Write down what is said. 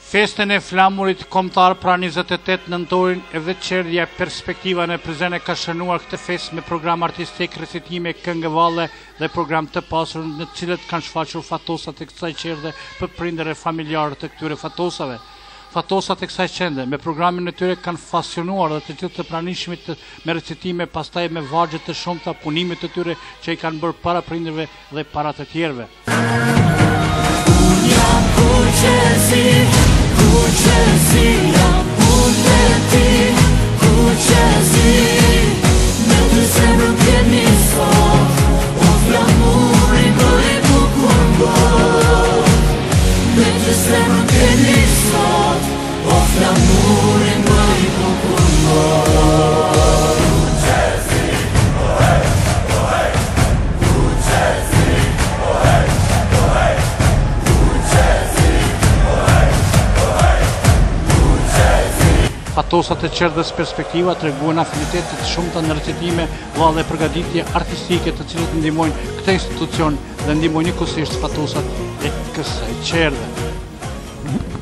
Festën e flamurit kombëtar pra 28 nëntorin edhe qerdhja Perspektiva në Prizren ka shënuar këtë festë me program artistik, recitime, këngë valle dhe program të pasur në të cilët kanë shfaqur fatosat e kësaj qerdhe për prindër e familjarë të këtyre fatosave. Fatosat e kësaj qende me programin e tyre kanë fasionuar dhe të gjithë të pranishmit me recitime, pastaj me vargje të shumta, punimit të tyre që i kanë bërë para prindërve dhe para të tjerëve. Fatosat e qerdhës Perspektiva treguan afinitetet shumëta në recitime, valle dhe përgatitje artistike të cilët ndihmojnë këtë institucion dhe ndihmojnë njëkohësisht fatosat e kësaj qerdhe.